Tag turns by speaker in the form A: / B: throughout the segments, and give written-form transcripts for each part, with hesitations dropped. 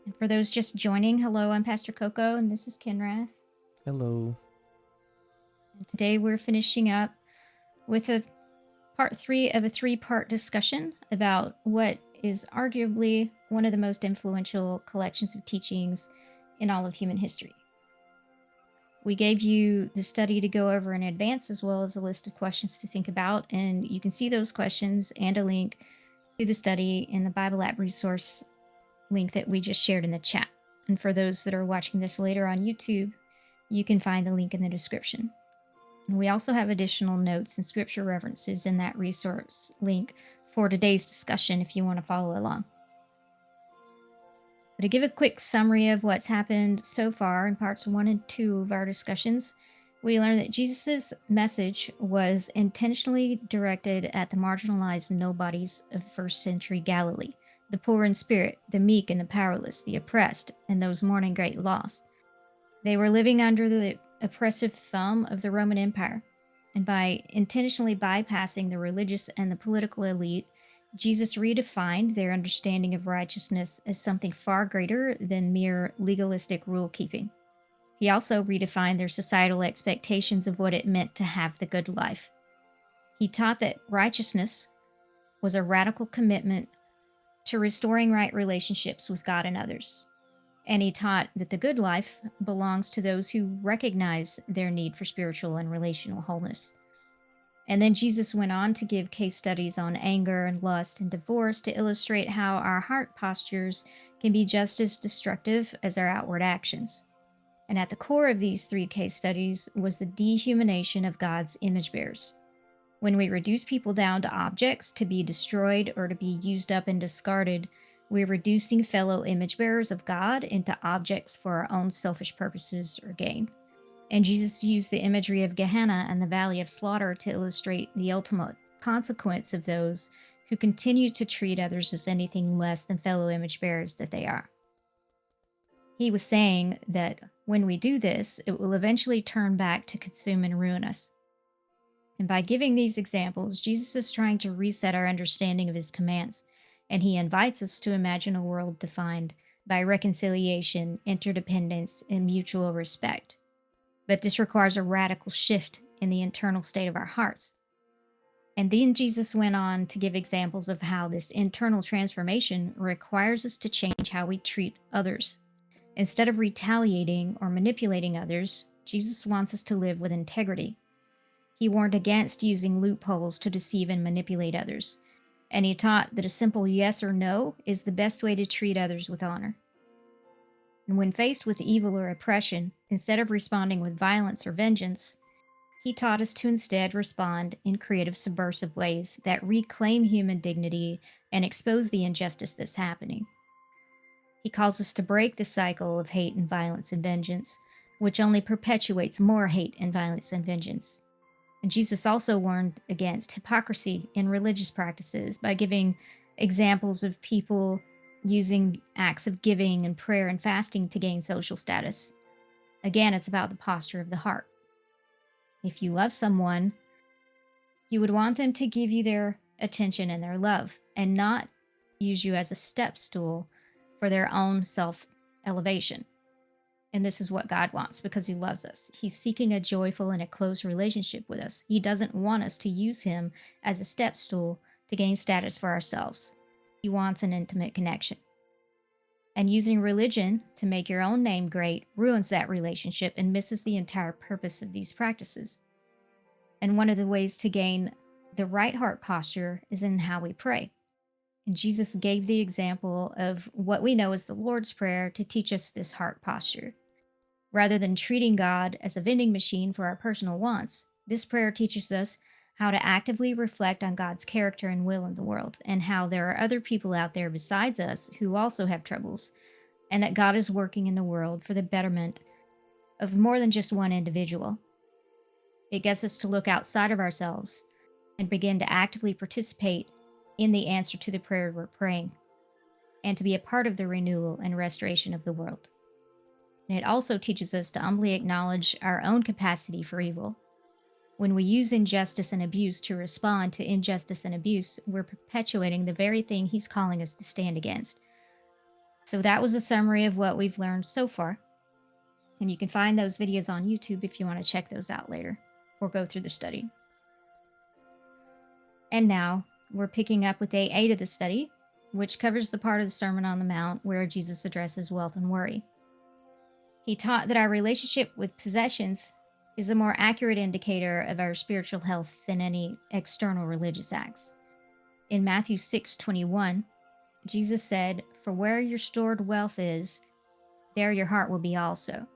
A: And for those just joining, hello, I'm Pastor Coco, and this is Kenrath.
B: Hello.
A: And today we're finishing up with a part three of a three-part discussion about what is arguably one of the most influential collections of teachings in all of human history. We gave you the study to go over in advance, as well as a list of questions to think about, and you can see those questions and a link to the study in the Bible app resource link that we just shared in the chat. And for those that are watching this later on YouTube, you can find the link in the description. And we also have additional notes and scripture references in that resource link for today's discussion if you want to follow along. So, to give a quick summary of what's happened so far in parts 1 and 2 of our discussions, we learned that Jesus' message was intentionally directed at the marginalized nobodies of first century Galilee, the poor in spirit, the meek and the powerless, the oppressed, and those mourning great loss. They were living under the oppressive thumb of the Roman Empire. And by intentionally bypassing the religious and the political elite, Jesus redefined their understanding of righteousness as something far greater than mere legalistic rule keeping. He also redefined their societal expectations of what it meant to have the good life. He taught that righteousness was a radical commitment to restoring right relationships with God and others. And he taught that the good life belongs to those who recognize their need for spiritual and relational wholeness. And then Jesus went on to give case studies on anger and lust and divorce to illustrate how our heart postures can be just as destructive as our outward actions. And at the core of these three case studies was the dehumanization of God's image bearers. When we reduce people down to objects to be destroyed or to be used up and discarded, we're reducing fellow image bearers of God into objects for our own selfish purposes or gain. And Jesus used the imagery of Gehenna and the Valley of Slaughter to illustrate the ultimate consequence of those who continue to treat others as anything less than fellow image bearers that they are. He was saying that when we do this, it will eventually turn back to consume and ruin us. And by giving these examples, Jesus is trying to reset our understanding of his commands, and he invites us to imagine a world defined by reconciliation, interdependence, and mutual respect. But this requires a radical shift in the internal state of our hearts. And then Jesus went on to give examples of how this internal transformation requires us to change how we treat others. Instead of retaliating or manipulating others, Jesus wants us to live with integrity. He warned against using loopholes to deceive and manipulate others. And he taught that a simple yes or no is the best way to treat others with honor. And when faced with evil or oppression, instead of responding with violence or vengeance, he taught us to instead respond in creative, subversive ways that reclaim human dignity and expose the injustice that's happening. He calls us to break the cycle of hate and violence and vengeance, which only perpetuates more hate and violence and vengeance. And Jesus also warned against hypocrisy in religious practices by giving examples of people using acts of giving and prayer and fasting to gain social status. Again, it's about the posture of the heart. If you love someone, you would want them to give you their attention and their love and not use you as a step stool for their own self elevation. And this is what God wants because he loves us. He's seeking a joyful and a close relationship with us. He doesn't want us to use him as a step stool to gain status for ourselves. He wants an intimate connection. And using religion to make your own name great ruins that relationship and misses the entire purpose of these practices. And one of the ways to gain the right heart posture is in how we pray. And Jesus gave the example of what we know as the Lord's Prayer to teach us this heart posture. Rather than treating God as a vending machine for our personal wants, this prayer teaches us how to actively reflect on God's character and will in the world, and how there are other people out there besides us who also have troubles, and that God is working in the world for the betterment of more than just one individual. It gets us to look outside of ourselves and begin to actively participate in the answer to the prayer we're praying, and to be a part of the renewal and restoration of the world. And it also teaches us to humbly acknowledge our own capacity for evil. When we use injustice and abuse to respond to injustice and abuse, we're perpetuating the very thing he's calling us to stand against. So that was a summary of what we've learned so far. And you can find those videos on YouTube if you want to check those out later or go through the study. And now we're picking up with day 8 of the study, which covers the part of the Sermon on the Mount where Jesus addresses wealth and worry. He taught that our relationship with possessions is a more accurate indicator of our spiritual health than any external religious acts. In Matthew 6:21, Jesus said, "For where your stored wealth is, there your heart will be also."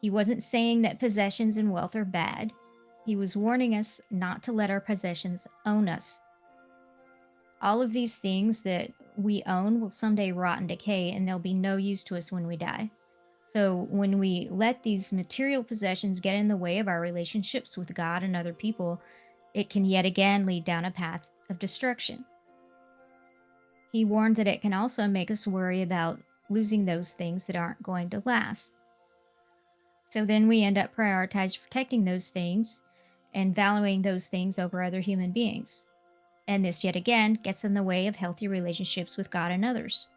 A: He wasn't saying that possessions and wealth are bad. He was warning us not to let our possessions own us. All of these things that we own will someday rot and decay, and they'll be no use to us when we die. So, when we let these material possessions get in the way of our relationships with God and other people, it can yet again lead down a path of destruction. He warned that it can also make us worry about losing those things that aren't going to last. So then we end up prioritizing protecting those things and valuing those things over other human beings. And this yet again gets in the way of healthy relationships with God and others.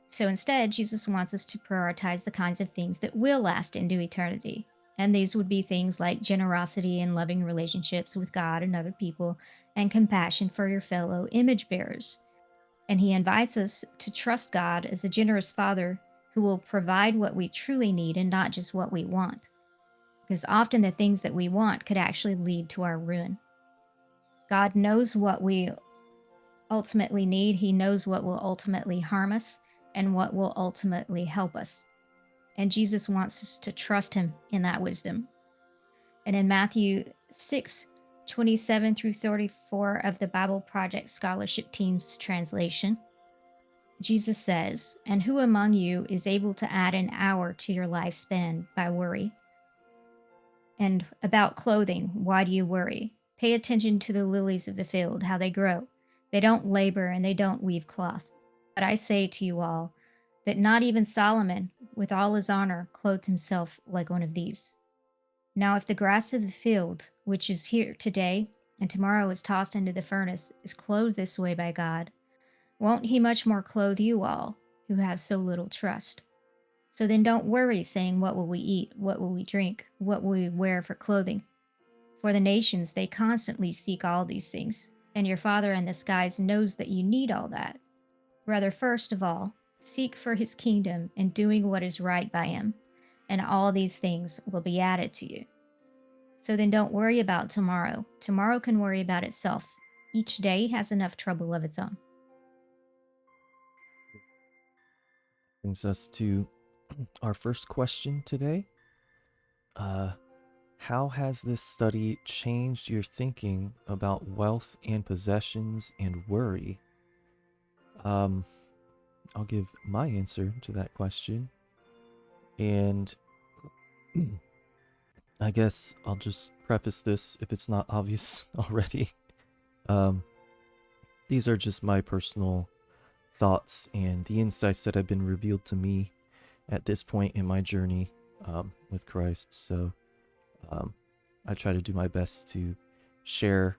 A: So instead, Jesus wants us to prioritize the kinds of things that will last into eternity. And these would be things like generosity and loving relationships with God and other people, and compassion for your fellow image bearers. And he invites us to trust God as a generous Father who will provide what we truly need and not just what we want. Because often the things that we want could actually lead to our ruin. God knows what we ultimately need, He knows what will ultimately harm us and what will ultimately help us. And Jesus wants us to trust Him in that wisdom. And in Matthew 6:27 through 34 of the BibleProject Scholarship team's translation, Jesus says, "And who among you is able to add an hour to your lifespan by worry? And about clothing, why do you worry? Pay attention to the lilies of the field, how they grow. They don't labor and they don't weave cloth. But I say to you all that not even Solomon, with all his honor, clothed himself like one of these. Now, if the grass of the field, which is here today and tomorrow is tossed into the furnace, is clothed this way by God, won't He much more clothe you all who have so little trust? So then don't worry, saying, what will we eat? What will we drink? What will we wear for clothing? For the nations, they constantly seek all these things, and your Father in the skies knows that you need all that. Rather, first of all, seek for His kingdom and doing what is right by Him, and all these things will be added to you. So then don't worry about tomorrow. Tomorrow can worry about itself. Each day has enough trouble of its own."
B: Brings us to our first question today. How has this study changed your thinking about wealth and possessions and worry? I'll give my answer to that question. And I guess I'll just preface this if it's not obvious already. These are just my personal thoughts and the insights that have been revealed to me at this point in my journey with Christ. So I try to do my best to share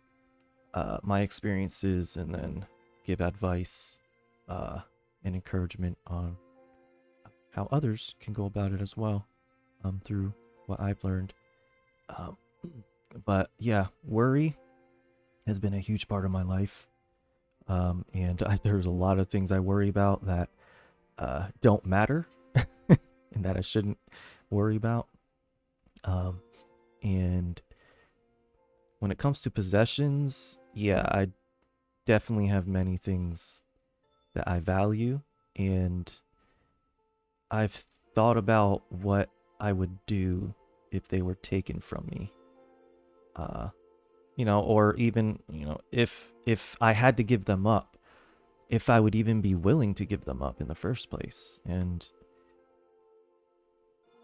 B: my experiences and then give advice and encouragement on how others can go about it as well through what I've learned. But yeah, worry has been a huge part of my life. And there's a lot of things I worry about that don't matter and that I shouldn't worry about. And when it comes to possessions, yeah, I definitely have many things that I value, and I've thought about what I would do if they were taken from me. Or even, if I had to give them up, if I would even be willing to give them up in the first place. And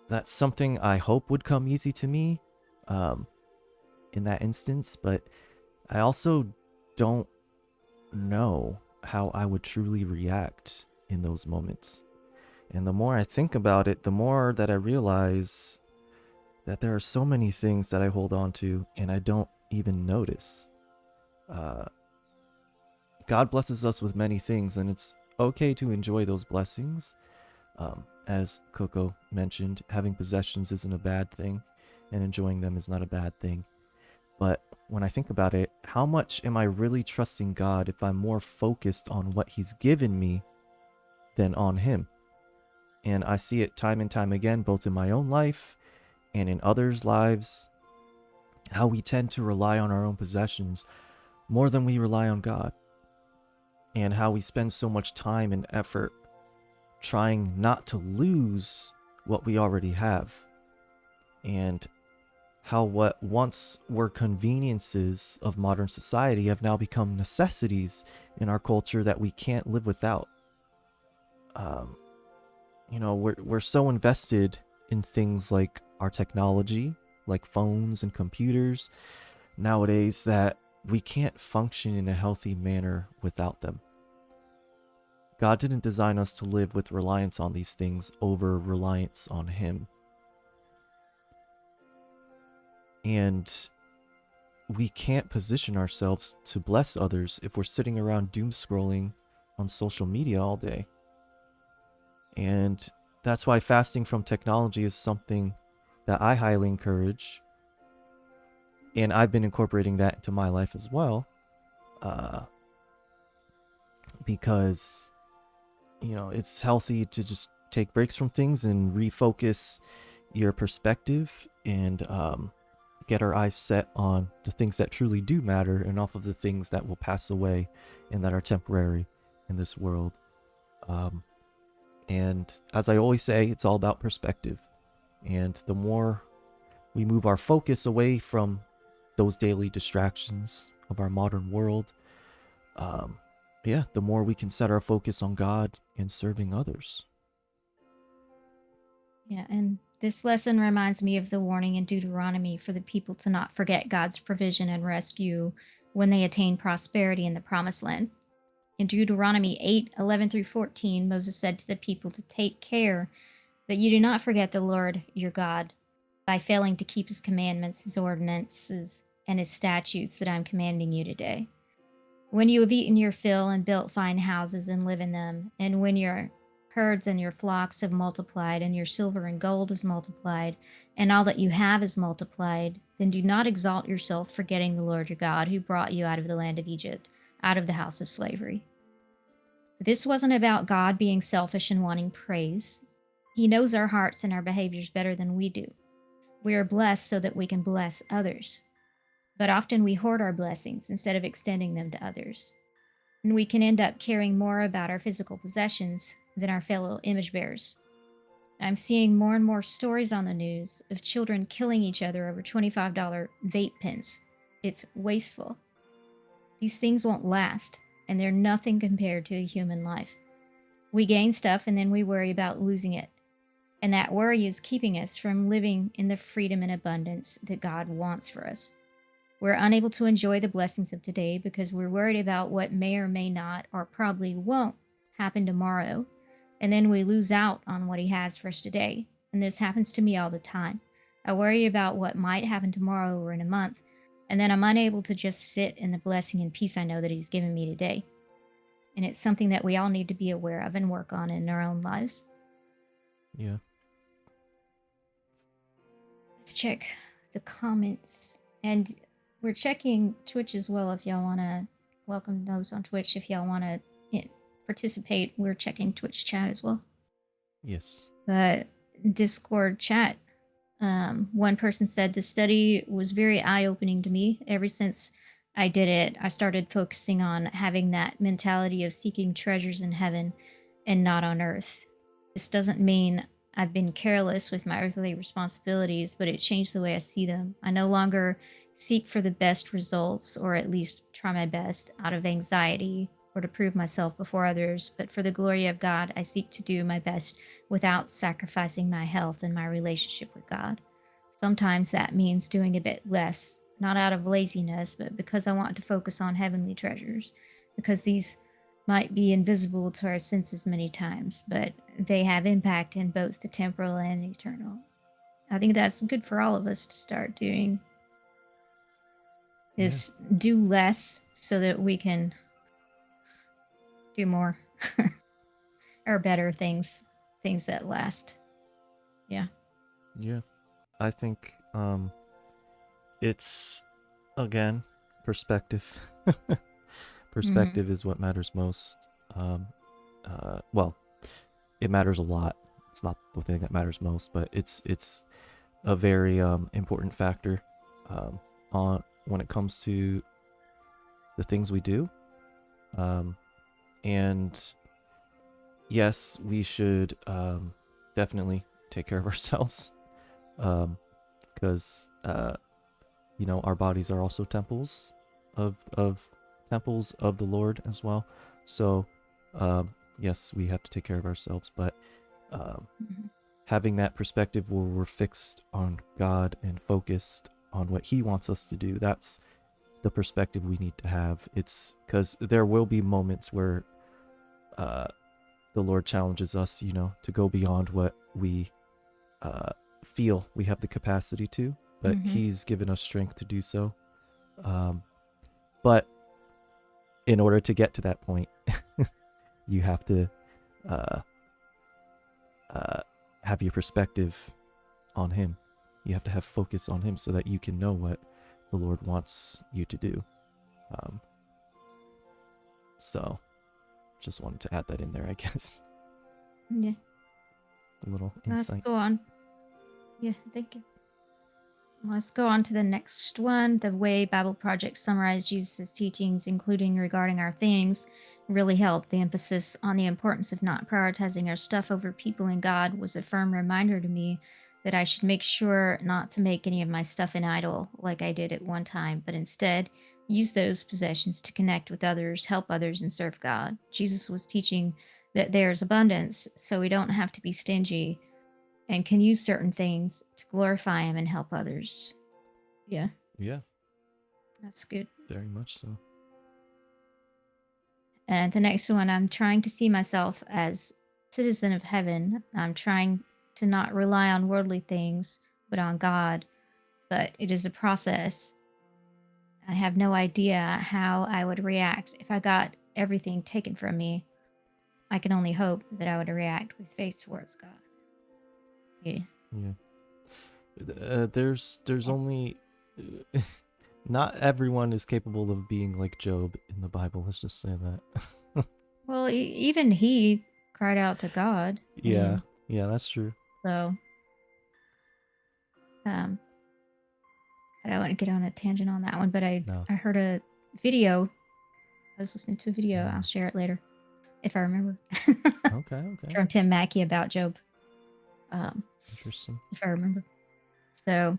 B: that's something I hope would come easy to me in that instance, but I also don't know how I would truly react in those moments. And the more I think about it, the more that I realize that there are so many things that I hold on to and I don't even notice. God blesses us with many things, and it's okay to enjoy those blessings. As Coco mentioned, having possessions isn't a bad thing, and enjoying them is not a bad thing. But when I think about it, how much am I really trusting God if I'm more focused on what He's given me than on Him? And I see it time and time again, both in my own life and in others' lives, how we tend to rely on our own possessions more than we rely on God, and how we spend so much time and effort trying not to lose what we already have, and how what once were conveniences of modern society have now become necessities in our culture that we can't live without. Um, we're so invested in things like our technology, like phones and computers nowadays, that we can't function in a healthy manner without them. God didn't design us to live with reliance on these things over reliance on Him. And we can't position ourselves to bless others if we're sitting around doom scrolling on social media all day. And that's why fasting from technology is something that I highly encourage. And I've been incorporating that into my life as well. Uh, because, it's healthy to just take breaks from things and refocus your perspective, and get our eyes set on the things that truly do matter and off of the things that will pass away and that are temporary in this world. Um, and as I always say, it's all about perspective. And the more we move our focus away from those daily distractions of our modern world, um, the more we can set our focus on God and serving others.
A: Yeah, and this lesson reminds me of the warning in Deuteronomy for the people to not forget God's provision and rescue when they attain prosperity in the promised land. In Deuteronomy 8:11-14, Moses said to the people to take care that you do not forget the Lord your God by failing to keep his commandments, his ordinances, and his statutes that I'm commanding you today. When you have eaten your fill and built fine houses and live in them, and when your herds and your flocks have multiplied, and your silver and gold is multiplied, and all that you have is multiplied, then do not exalt yourself, forgetting the Lord your God, who brought you out of the land of Egypt, out of the house of slavery. This wasn't about God being selfish and wanting praise. He knows our hearts and our behaviors better than we do. We are blessed so that we can bless others. But often we hoard our blessings instead of extending them to others. And we can end up caring more about our physical possessions than our fellow image bearers. I'm seeing more and more stories on the news of children killing each other over $25 vape pens. It's wasteful. These things won't last, and they're nothing compared to a human life. We gain stuff and then we worry about losing it. And that worry is keeping us from living in the freedom and abundance that God wants for us. We're unable to enjoy the blessings of today because we're worried about what may or may not, or probably won't, happen tomorrow. And then we lose out on what He has for us today. And this happens to me all the time. I worry about what might happen tomorrow or in a month, and then I'm unable to just sit in the blessing and peace I know that He's given me today. And it's something that we all need to be aware of and work on in our own lives.
B: Yeah.
A: Let's check the comments. And we're checking Twitch as well if y'all want to welcome those on Twitch. If y'all want to participate, we're checking Twitch chat as well.
B: Yes.
A: But Discord chat, one person said the study was very eye-opening to me. Ever since I did it, I started focusing on having that mentality of seeking treasures in heaven and not on earth. This doesn't mean I've been careless with my earthly responsibilities, but it changed the way I see them. I no longer seek for the best results, or at least try my best, out of anxiety or to prove myself before others, but for the glory of God, I seek to do my best without sacrificing my health and my relationship with God. Sometimes that means doing a bit less, not out of laziness, but because I want to focus on heavenly treasures, because these might be invisible to our senses many times, but they have impact in both the temporal and eternal. I think that's good for all of us to start doing, is do less so that we can do more. are better things, things that last. Yeah.
B: Yeah. I think it's again perspective.
A: Mm-hmm.
B: Perspective is what matters most. Um well, it matters a lot. It's not the thing that matters most, but it's a very important factor on when it comes to the things we do. Um and yes, we should definitely take care of ourselves. Because you know, our bodies are also of temples of the Lord as well. So yes, we have to take care of ourselves, but um,
A: Mm-hmm.
B: having that perspective where we're fixed on God and focused on what He wants us to do, that's the perspective we need to have. It's because there will be moments where uh, the Lord challenges us, you know, to go beyond what we uh, feel we have the capacity to, but
A: Mm-hmm.
B: He's given us strength to do so. Um, but in order to get to that point, you have to uh, uh, have your perspective on Him. You have to have focus on Him so that you can know what the Lord wants you to do. Um, so, just wanted to add that in there, I guess.
A: Yeah.
B: A little
A: Let's
B: insight.
A: go on. Yeah, thank you. Let's go on to the next one. The way Bible Project summarized Jesus' teachings, including regarding our things, really helped. The emphasis on the importance of not prioritizing our stuff over people and God was a firm reminder to me that I should make sure not to make any of my stuff an idol like I did at one time, but instead use those possessions to connect with others, help others, and serve God. Jesus was teaching that there's abundance, so we don't have to be stingy and can use certain things to glorify Him and help others. Yeah,
B: Yeah,
A: that's good.
B: very much so.
A: And the next one, I'm trying to see myself as citizen of heaven. I'm trying to not rely on worldly things, but on God. But it is a process. I have no idea how I would react if I got everything taken from me. I can only hope that I would react with faith towards God. Yeah.
B: Yeah. There's only not everyone is capable of being like Job in the Bible. Let's just say that.
A: Well, even he cried out to God. I
B: Yeah,
A: mean,
B: yeah, that's true.
A: so um, I don't want to get on a tangent on that one, but
B: No.
A: I heard a video. I was listening to a video. I'll
B: Mm.
A: share it later if I remember.
B: Okay, okay.
A: From Tim Mackey about Job, um,
B: Interesting.
A: if I remember. So,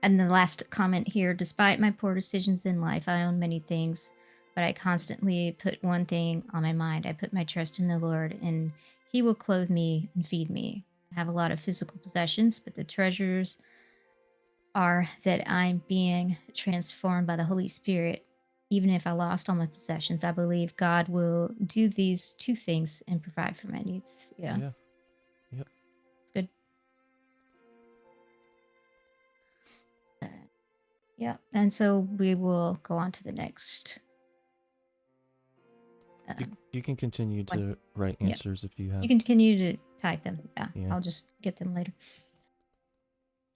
A: and the last comment here: despite my poor decisions in life, I own many things, but I constantly put one thing on my mind. I put my trust in the Lord, and He will clothe me and feed me. I have a lot of physical possessions, but the treasures are that I'm being transformed by the Holy Spirit. Even if I lost all my possessions, I believe God will do these two things and provide for my needs. Yeah,
B: Yeah. Yep.
A: it's good. Uh, yeah, and so we will go on to the next
B: You
A: um,
B: you can continue
A: one.
B: to write
A: Yeah,
B: answers if you
A: you
B: have.
A: can continue to type them. Yeah,
B: Yeah.
A: I'll just get them later.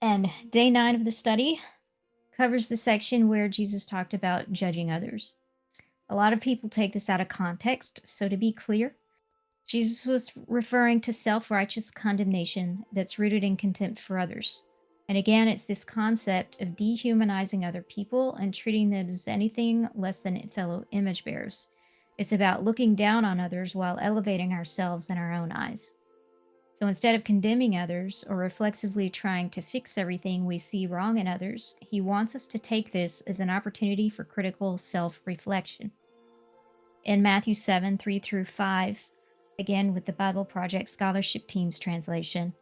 A: And day 9 of the study covers the section where Jesus talked about judging others. A lot of people take this out of context, so to be clear, Jesus was referring to self righteous condemnation that's rooted in contempt for others. And again, it's this concept of dehumanizing other people and treating them as anything less than fellow image bearers. It's about looking down on others while elevating ourselves in our own eyes. So instead of condemning others or reflexively trying to fix everything we see wrong in others, he wants us to take this as an opportunity for critical self reflection. In Matthew 7 3 through 5, again with the Bible Project Scholarship Team's translation,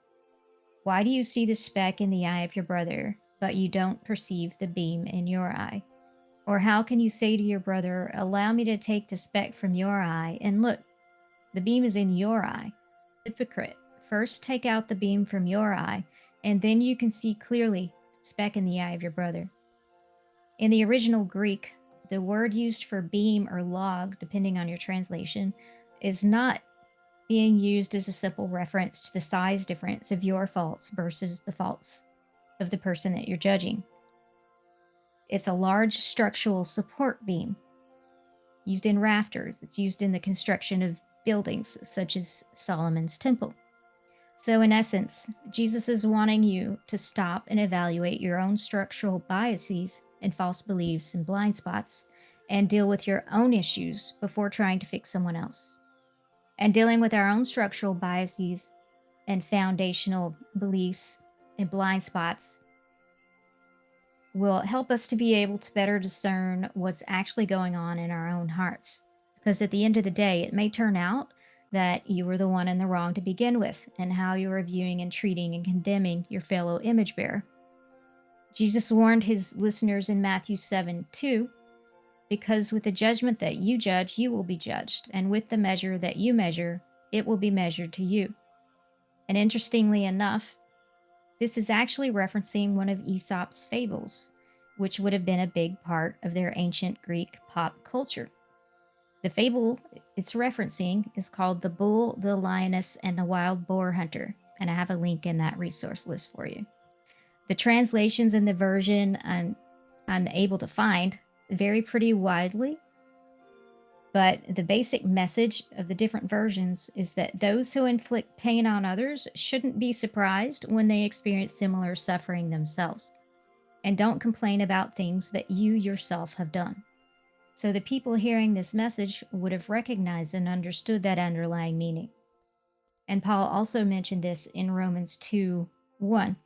A: why do you see the speck in the eye of your brother, but you don't perceive the beam in your eye? Or how can you say to your brother, allow me to take the speck from your eye, and look, the beam is in your eye? Hypocrite, first take out the beam from your eye, and then you can see clearly the speck in the eye of your brother. In the original Greek, the word used for beam or log, depending on your translation, is not being used as a simple reference to the size difference of your faults versus the faults of the person that you're judging. It's a large structural support beam used in rafters. It's used in the construction of buildings such as Solomon's Temple. So, in essence, Jesus is wanting you to stop and evaluate your own structural biases and false beliefs and blind spots and deal with your own issues before trying to fix someone else. And dealing with our own structural biases and foundational beliefs and blind spots will help us to be able to better discern what's actually going on in our own hearts. Because at the end of the day, it may turn out that you were the one in the wrong to begin with, and how you were viewing and treating and condemning your fellow image bearer. Jesus warned his listeners in Matthew 7:2, because with the judgment that you judge, you will be judged, and with the measure that you measure, it will be measured to you. And interestingly enough, this is actually referencing one of Aesop's fables, which would have been a big part of their ancient Greek pop culture. The fable it's referencing is called The Bull, the Lioness, and the Wild Boar Hunter, and I have a link in that resource list for you. The translations in the version I'm able to find vary pretty widely, but the basic message of the different versions is that those who inflict pain on others shouldn't be surprised when they experience similar suffering themselves, and don't complain about things that you yourself have done. So the people hearing this message would have recognized and understood that underlying meaning. And Paul also mentioned this in Romans 2:1.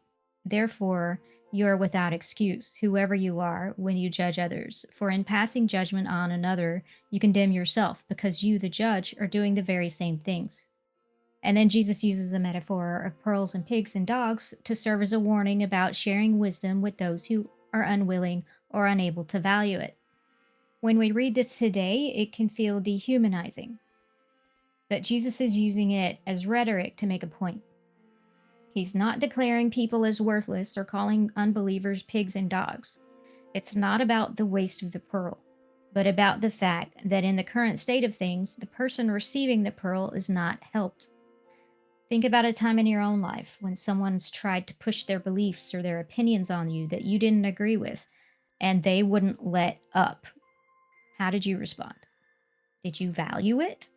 A: Therefore, you are without excuse, whoever you are, when you judge others. For in passing judgment on another, you condemn yourself, because you, the judge, are doing the very same things. And then Jesus uses a metaphor of pearls and pigs and dogs to serve as a warning about sharing wisdom with those who are unwilling or unable to value it. When we read this today, it can feel dehumanizing, but Jesus is using it as rhetoric to make a point. He's not declaring people as worthless or calling unbelievers pigs and dogs. It's not about the waste of the pearl, but about the fact that in the current state of things, the person receiving the pearl is not helped. Think about a time in your own life when someone's tried to push their beliefs or their opinions on you that you didn't agree with, and they wouldn't let up. How did you respond? Did you value it?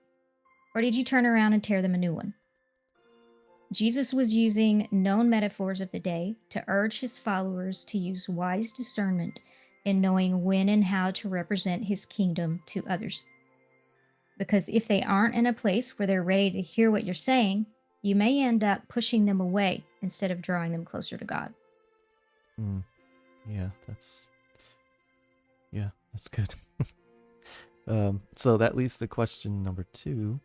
A: Or did you turn around and tear them a new one? Jesus was using known metaphors of the day to urge his followers to use wise discernment in knowing when and how to represent his kingdom to others. Because if they aren't in a place where they're ready to hear what you're saying, you may end up pushing them away instead of drawing them closer to God.
B: Mm, yeah, that's good. So that leads to question number 2.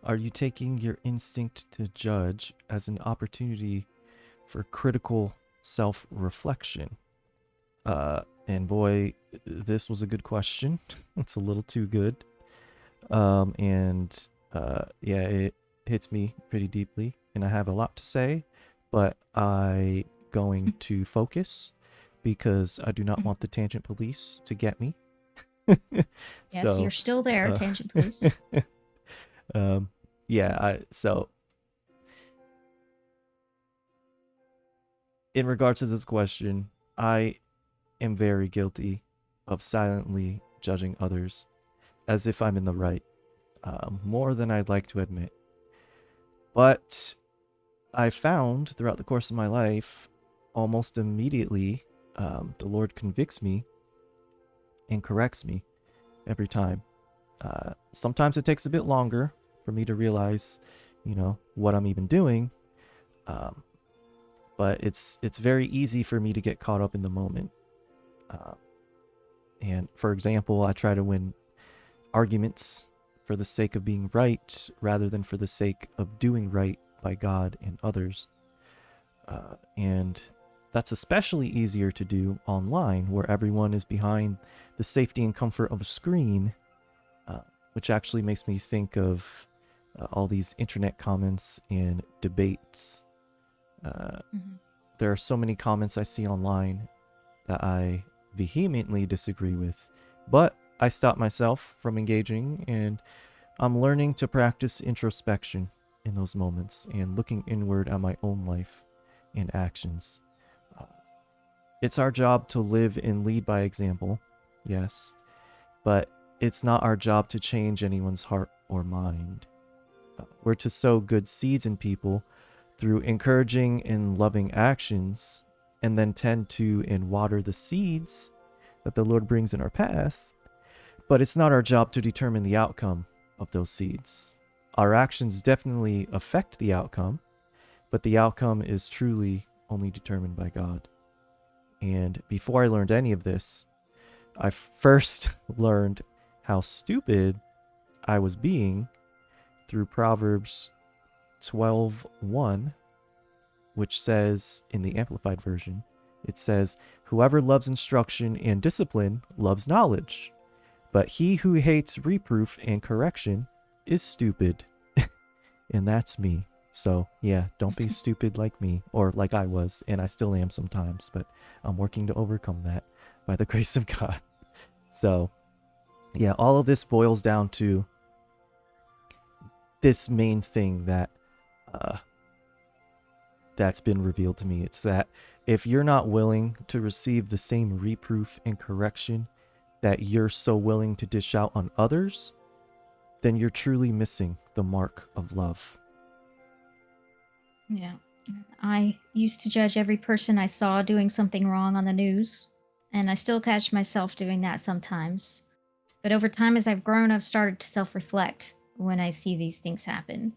B: Are you taking your instinct to judge as an opportunity for critical self-reflection? And boy, this was a good question. It's a little too good. Yeah, it hits me pretty deeply, and I have a lot to say, but I going to focus because I do not want the tangent police to get me.
A: Yes,
B: So,
A: you're still there,
B: uh,
A: tangent police.
B: so in regards to this question, I am very guilty of silently judging others as if I'm in the right, more than I'd like to admit. But I found throughout the course of my life, almost immediately, the Lord convicts me and corrects me every time. Sometimes it takes a bit longer for me to realize, what I'm even doing. But it's very easy for me to get caught up in the moment. And for example, I try to win arguments for the sake of being right rather than for the sake of doing right by God and others. And that's especially easier to do online, where everyone is behind the safety and comfort of a screen, which actually makes me think of all these internet comments and debates. There are so many comments I see online that I vehemently disagree with, but I stop myself from engaging, and I'm learning to practice introspection in those moments and looking inward at my own life and actions. Uh, it's our job to live and lead by example, yes, but it's not our job to change anyone's heart or mind. We're to sow good seeds in people through encouraging and loving actions, and then tend to and water the seeds that the Lord brings in our path. But it's not our job to determine the outcome of those seeds. Our actions definitely affect the outcome, but the outcome is truly only determined by God. And before I learned any of this, I first learned how stupid I was being through Proverbs 12:1, which says in the Amplified Version, it says, "Whoever loves instruction and discipline loves knowledge, but he who hates reproof and correction is stupid." And that's me. So, yeah, don't be stupid like me, or like I was, and I still am sometimes, but I'm working to overcome that by the grace of God. So, yeah, all of this boils down to this main thing that's been revealed to me. It's that if you're not willing to receive the same reproof and correction that you're so willing to dish out on others, then you're truly missing the mark of love.
A: Yeah. I used to judge every person I saw doing something wrong on the news, and I still catch myself doing that sometimes. But over time, as I've grown, I've started to self reflect when I see these things happen.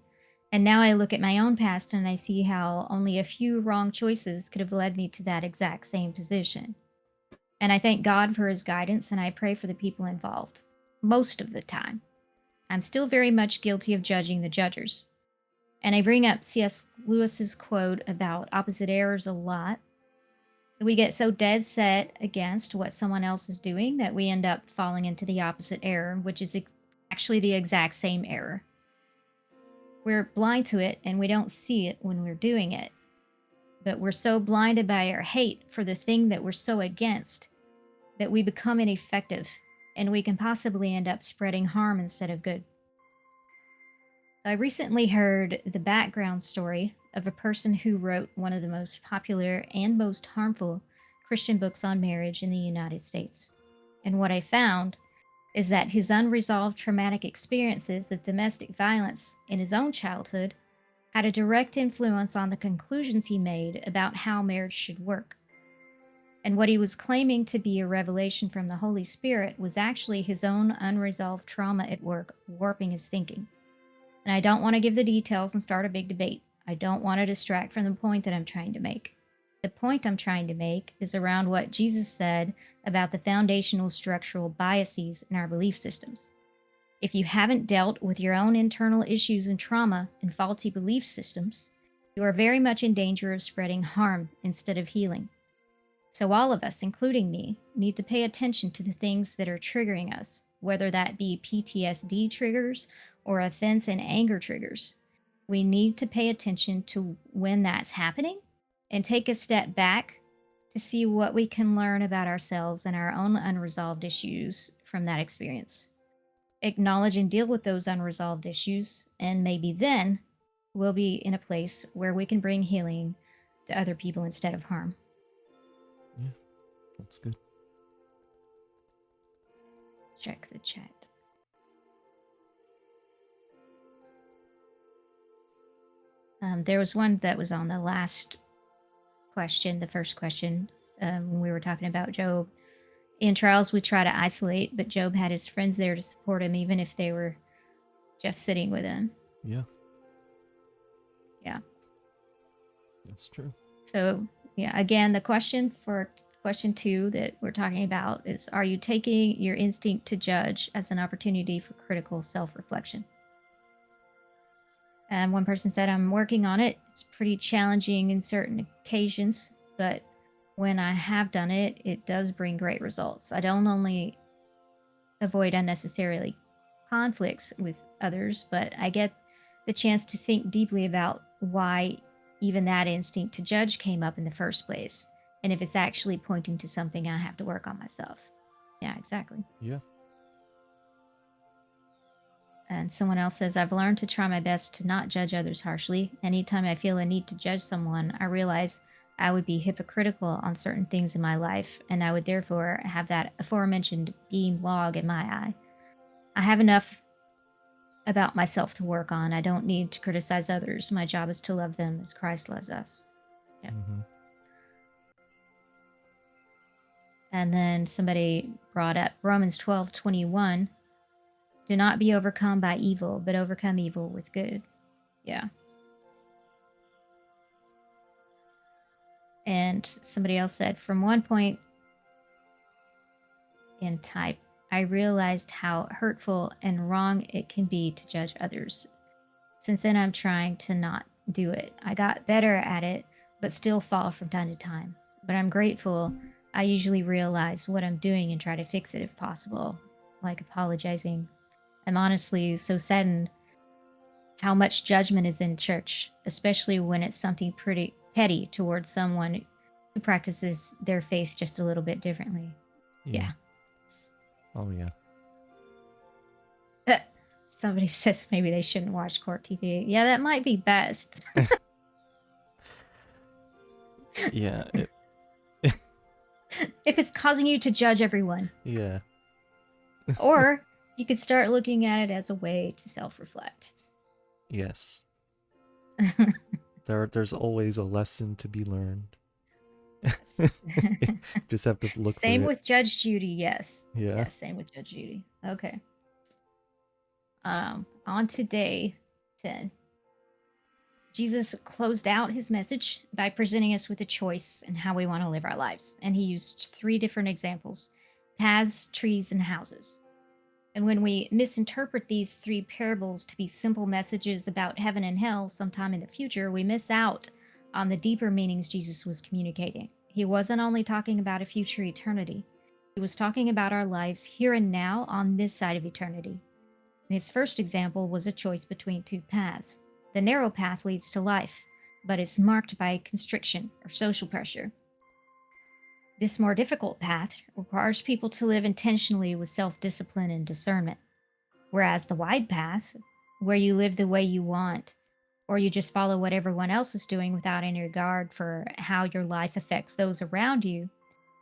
A: And now I look at my own past and I see how only a few wrong choices could have led me to that exact same position. And I thank God for his guidance and I pray for the people involved. Most of the time, I'm still very much guilty of judging the judgers. And I bring up C.S. Lewis's quote about opposite errors a lot. We get so dead set against what someone else is doing that we end up falling into the opposite error, which is actually the exact same error. We're blind to it and we don't see it when we're doing it. But we're so blinded by our hate for the thing that we're so against that we become ineffective and we can possibly end up spreading harm instead of good. I recently heard the background story of a person who wrote one of the most popular and most harmful Christian books on marriage in the United States. And what I found is that his unresolved traumatic experiences of domestic violence in his own childhood had a direct influence on the conclusions he made about how marriage should work. And what he was claiming to be a revelation from the Holy Spirit was actually his own unresolved trauma at work, warping his thinking. And I don't want to give the details and start a big debate. I don't want to distract from the point that I'm trying to make. The point I'm trying to make is around what Jesus said about the foundational structural biases in our belief systems. If you haven't dealt with your own internal issues and trauma and faulty belief systems, you are very much in danger of spreading harm instead of healing. So, all of us, including me, need to pay attention to the things that are triggering us, whether that be PTSD triggers or offense and anger triggers. We need to pay attention to when that's happening and take a step back to see what we can learn about ourselves and our own unresolved issues from that experience. Acknowledge and deal with those unresolved issues, and maybe then we'll be in a place where we can bring healing to other people instead of harm.
B: Yeah, that's good.
A: Check the chat. There was one that was on the last question, the first question, when we were talking about Job. In trials, we try to isolate, but Job had his friends there to support him, even if they were just sitting with him.
B: Yeah,
A: Yeah.
B: that's true.
A: So, yeah, again, the question for question 2 that we're talking about is, are you taking your instinct to judge as an opportunity for critical self-reflection? And one person said, I'm working on it. It's pretty challenging in certain occasions, but when I have done it, it does bring great results. I don't only avoid unnecessarily conflicts with others, but I get the chance to think deeply about why even that instinct to judge came up in the first place, and if it's actually pointing to something I have to work on myself. Yeah, exactly.
B: Yeah.
A: And someone else says, I've learned to try my best to not judge others harshly. Anytime I feel a need to judge someone, I realize I would be hypocritical on certain things in my life, and I would therefore have that aforementioned beam log in my eye. I have enough about myself to work on. I don't need to criticize others. My job is to love them as Christ loves us. Yep.
B: Mm-hmm.
A: And then somebody brought up Romans 12:21. Do not be overcome by evil, but overcome evil with good. Yeah. And somebody else said, from one point in time, I realized how hurtful and wrong it can be to judge others. Since then, I'm trying to not do it. I got better at it, but still fall from time to time. But I'm grateful I usually realize what I'm doing and try to fix it if possible, like apologizing. I'm honestly so saddened how much judgment is in church, especially when it's something pretty petty towards someone who practices their faith just a little bit differently.
B: Yeah.
A: Yeah.
B: Oh, yeah.
A: Somebody says maybe they shouldn't watch court TV. Yeah, that might be best.
B: Yeah.
A: If it's causing you to judge everyone.
B: Yeah.
A: Or you could start looking at it as a way to self-reflect.
B: Yes. There's always a lesson to be learned.
A: Yes.
B: Just have to look for it.
A: Same with Judge Judy, yes.
B: Yeah.
A: Yes, same with Judge Judy. Okay. On to day 10. Jesus closed out his message by presenting us with a choice in how we want to live our lives. And he used 3 different examples: paths, trees, and houses. And when we misinterpret these 3 parables to be simple messages about heaven and hell sometime in the future, we miss out on the deeper meanings Jesus was communicating. He wasn't only talking about a future eternity, he was talking about our lives here and now on this side of eternity. And his first example was a choice between 2 paths. The narrow path leads to life, but it's marked by constriction or social pressure. This more difficult path requires people to live intentionally with self-discipline and discernment, whereas the wide path, where you live the way you want, or you just follow what everyone else is doing without any regard for how your life affects those around you,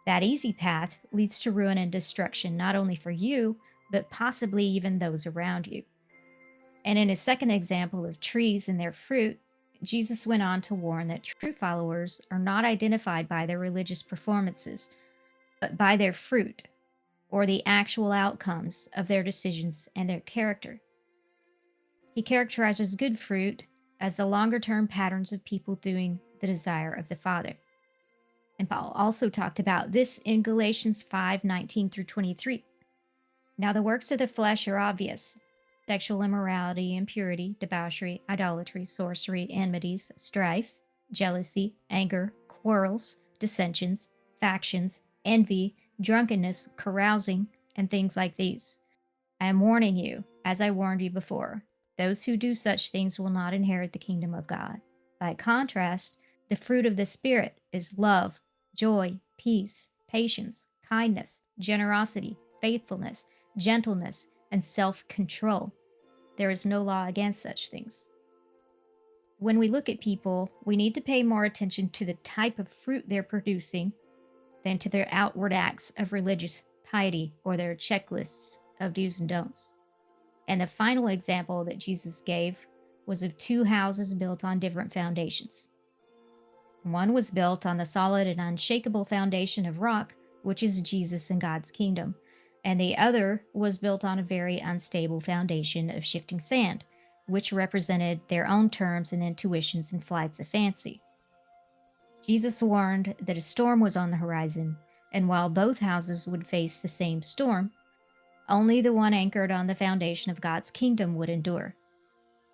A: that easy path leads to ruin and destruction, not only for you, but possibly even those around you. And in his second example of trees and their fruit, Jesus went on to warn that true followers are not identified by their religious performances, but by their fruit, or the actual outcomes of their decisions and their character. He characterizes good fruit as the longer term patterns of people doing the desire of the Father. And Paul also talked about this in Galatians 5:19 through 23. Now, the works of the flesh are obvious: sexual immorality, impurity, debauchery, idolatry, sorcery, enmities, strife, jealousy, anger, quarrels, dissensions, factions, envy, drunkenness, carousing, and things like these. I am warning you, as I warned you before, those who do such things will not inherit the kingdom of God. By contrast, the fruit of the Spirit is love, joy, peace, patience, kindness, generosity, faithfulness, gentleness, and self-control. There is no law against such things. When we look at people, we need to pay more attention to the type of fruit they're producing than to their outward acts of religious piety or their checklists of do's and don'ts. And the final example that Jesus gave was of 2 houses built on different foundations. One was built on the solid and unshakable foundation of rock, which is Jesus and God's kingdom, and the other was built on a very unstable foundation of shifting sand, which represented their own terms and intuitions and flights of fancy. Jesus warned that a storm was on the horizon, and while both houses would face the same storm, only the one anchored on the foundation of God's kingdom would endure,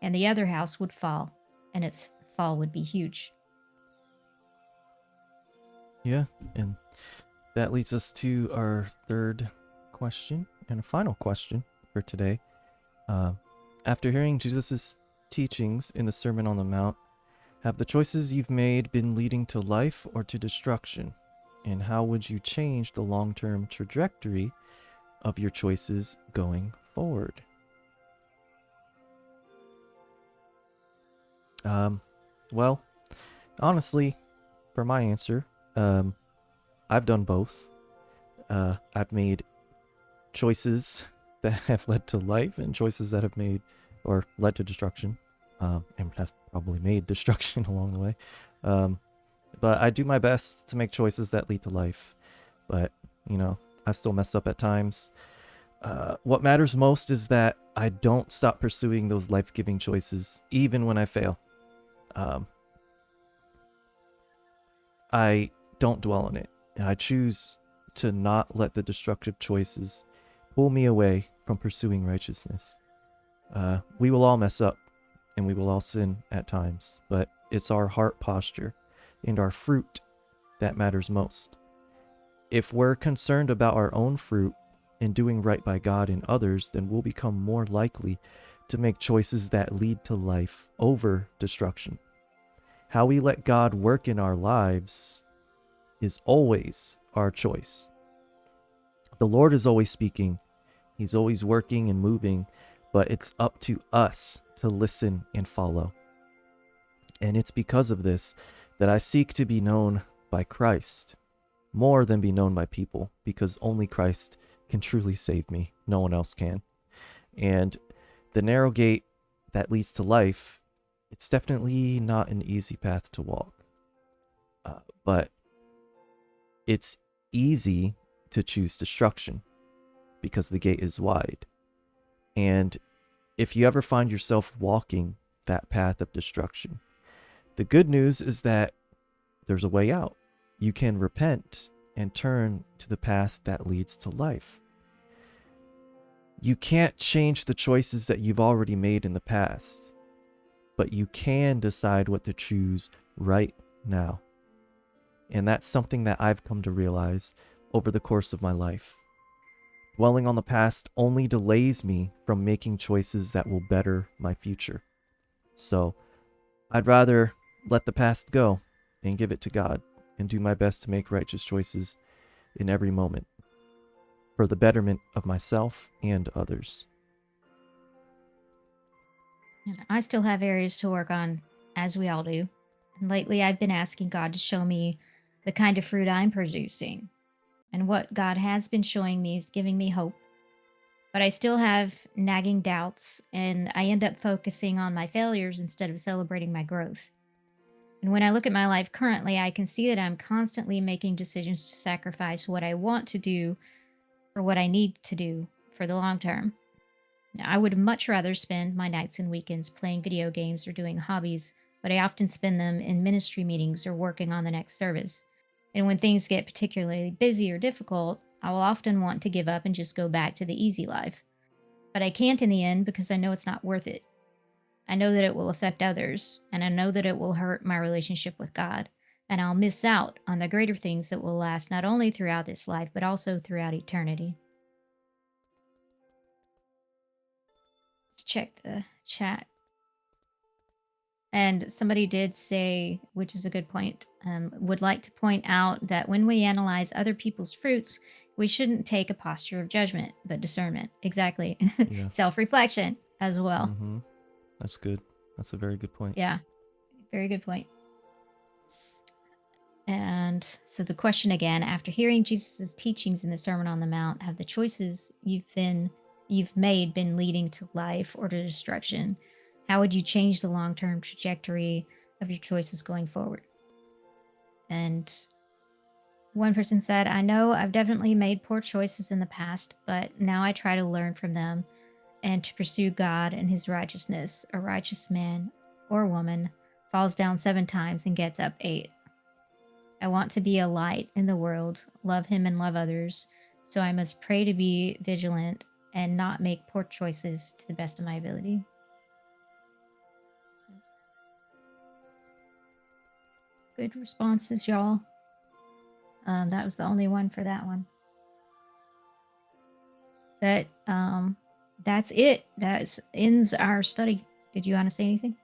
A: and the other house would fall, and its fall would be huge.
B: Yeah, and that leads us to our third question and a final question for today. After hearing Jesus' teachings in the Sermon on the Mount, have the choices you've made been leading to life or to destruction? And how would you change the long-term trajectory of your choices going forward? Um, well, honestly, for my answer, I've done both. I've made choices that have led to life and choices that have made or led to destruction, and have probably made destruction along the way. Um, but I do my best to make choices that lead to life. But, I still mess up at times. What matters most is that I don't stop pursuing those life giving choices, even when I fail. Um, I don't dwell on it. I choose to not let the destructive choices pull me away from pursuing righteousness. We will all mess up and we will all sin at times, but it's our heart posture and our fruit that matters most. If we're concerned about our own fruit and doing right by God and others, then we'll become more likely to make choices that lead to life over destruction. How we let God work in our lives is always our choice. The Lord is always speaking, He's always working and moving, but it's up to us to listen and follow. And it's because of this that I seek to be known by Christ more than be known by people, because only Christ can truly save me. No one else can. And the narrow gate that leads to life, it's definitely not an easy path to walk. But it's easy to choose destruction because the gate is wide. And if you ever find yourself walking that path of destruction, the good news is that there's a way out. You can repent and turn to the path that leads to life. You can't change the choices that you've already made in the past, but you can decide what to choose right now. And that's something that I've come to realize over the course of my life. Dwelling on the past only delays me from making choices that will better my future. So I'd rather let the past go and give it to God and do my best to make righteous choices in every moment for the betterment of myself and others.
A: And I still have areas to work on, as we all do. And lately, I've been asking God to show me the kind of fruit I'm producing. And what God has been showing me is giving me hope. But I still have nagging doubts, and I end up focusing on my failures instead of celebrating my growth. And when I look at my life currently, I can see that I'm constantly making decisions to sacrifice what I want to do for what I need to do for the long term. Now, I would much rather spend my nights and weekends playing video games or doing hobbies, but I often spend them in ministry meetings or working on the next service. And when things get particularly busy or difficult, I will often want to give up and just go back to the easy life. But I can't in the end because I know it's not worth it. I know that it will affect others, and I know that it will hurt my relationship with God. And I'll miss out on the greater things that will last not only throughout this life, but also throughout eternity. Let's check the chat. And somebody did say, which is a good point, would like to point out that when we analyze other people's fruits, we shouldn't take a posture of judgment, but discernment. Exactly.
B: Yeah.
A: Self reflection as well.
B: Mm-hmm. That's good. That's a very good point.
A: Yeah. Very good point. And so the question again, after hearing Jesus' teachings in the Sermon on the Mount, have the choices you've made been leading to life or to destruction? How would you change the long-term trajectory of your choices going forward? And one person said, I know I've definitely made poor choices in the past, but now I try to learn from them and to pursue God and his righteousness. A righteous man or woman falls down 7 times and gets up 8. I want to be a light in the world, love him and love others. So I must pray to be vigilant and not make poor choices to the best of my ability. Good responses, y'all. That was the only one for that one. But that's it. That ends our study. Did you want to say anything?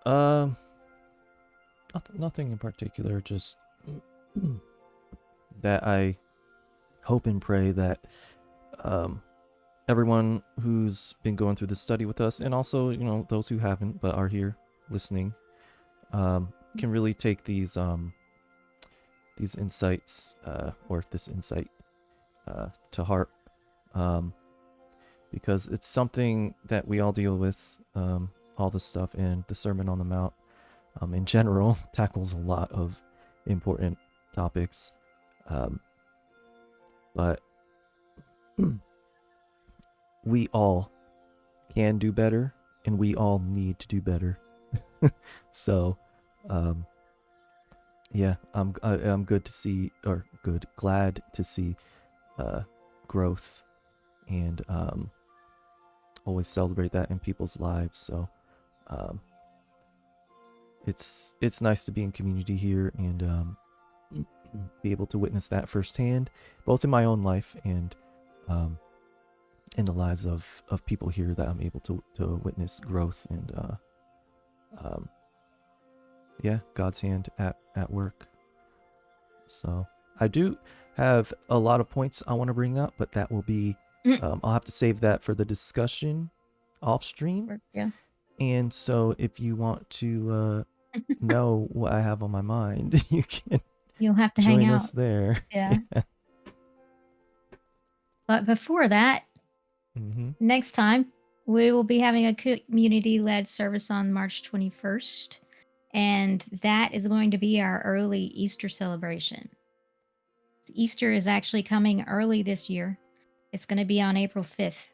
B: Um, nothing in particular. Just that I hope and pray that um, everyone who's been going through this study with us, and also, you know, those who haven't but are here listening, can really take these insights, or this insight, to heart, um, because it's something that we all deal with. All this stuff, and the Sermon on the Mount, in general, tackles a lot of important topics, but we all can do better, and we all need to do better. So, yeah, I'm good to see, or glad to see, growth, and always celebrate that in people's lives. So, um, it's nice to be in community here, and be able to witness that firsthand, both in my own life and in the lives of people here that I'm able to witness growth and um, yeah, God's hand at work. So I do have a lot of points I want to bring up, but that will be I'll have to save that for the discussion off stream.
A: Yeah.
B: And so if you want to know what I have on my mind, you can
A: You'll have to hang
B: join
A: out.
B: us there.
A: Yeah. But before that,
B: Mm-hmm.
A: next time we will be having a community-led service on March 21st, and that is going to be our early Easter celebration. Easter is actually coming early this year. It's going to be on April 5th,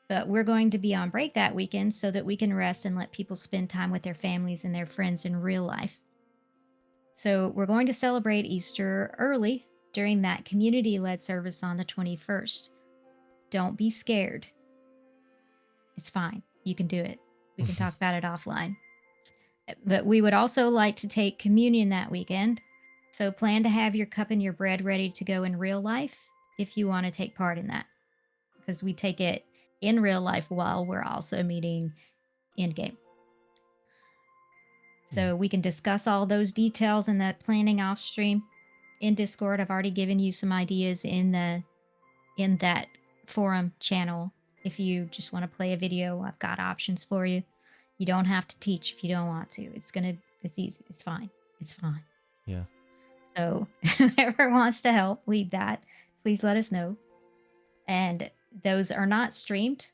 A: but we're going to be on break that weekend so that we can rest and let people spend time with their families and their friends in real life. So we're going to celebrate Easter early during that community-led service on the 21st. Don't be scared. It's fine. You can do it. We can talk about it offline. But we would also like to take communion that weekend. So plan to have your cup and your bread ready to go in real life if you want to take part in that. Because we take it in real life while we're also meeting in game. So we can discuss all those details in that planning off stream in Discord. I've already given you some ideas in that forum channel. If you just want to play a video, I've got options for you. You don't have to teach if you don't want to. It's easy. It's fine. It's fine.
B: Yeah.
A: So whoever wants to help lead that, please let us know. And those are not streamed,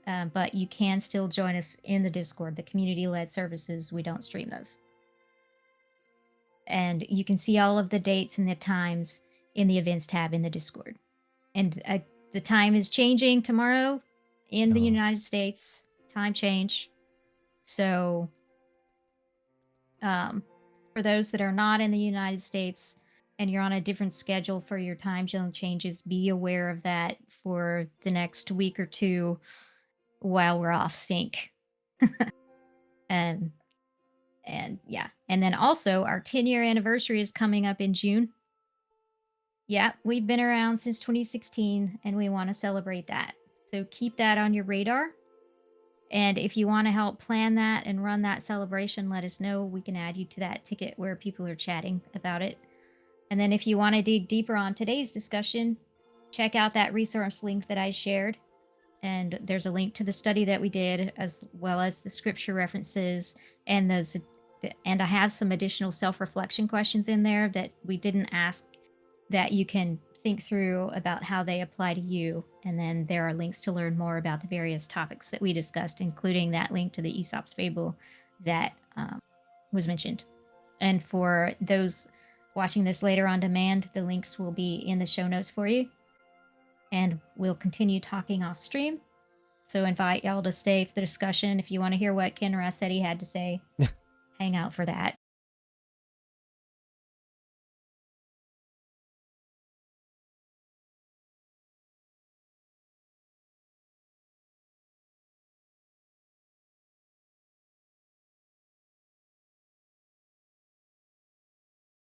A: but you can still join us in the Discord. The community-led services, we don't stream those. And you can see all of the dates and the times in the events tab in the Discord. And the time is changing tomorrow in the United States. Time change. So for those that are not in the United States and you're on a different schedule for your time zone changes, be aware of that for the next week or two while we're off sync. and yeah. And then also our 10-year anniversary is coming up in June. Yeah, we've been around since 2016 and we want to celebrate that. So keep that on your radar. And if you want to help plan that and run that celebration, let us know. We can add you to that ticket where people are chatting about it. And then if you want to dig deeper on today's discussion, check out that resource link that I shared. And there's a link to the study that we did, as well as the scripture references and and I have some additional self-reflection questions in there that we didn't ask that you can think through about how they apply to you. And then there are links to learn more about the various topics that we discussed, including that link to the Aesop's fable that was mentioned. And for those watching this later on demand, the links will be in the show notes for you. And we'll continue talking off stream. So invite y'all to stay for the discussion. If you want to hear what Ken Rossetti had to say, hang out for that.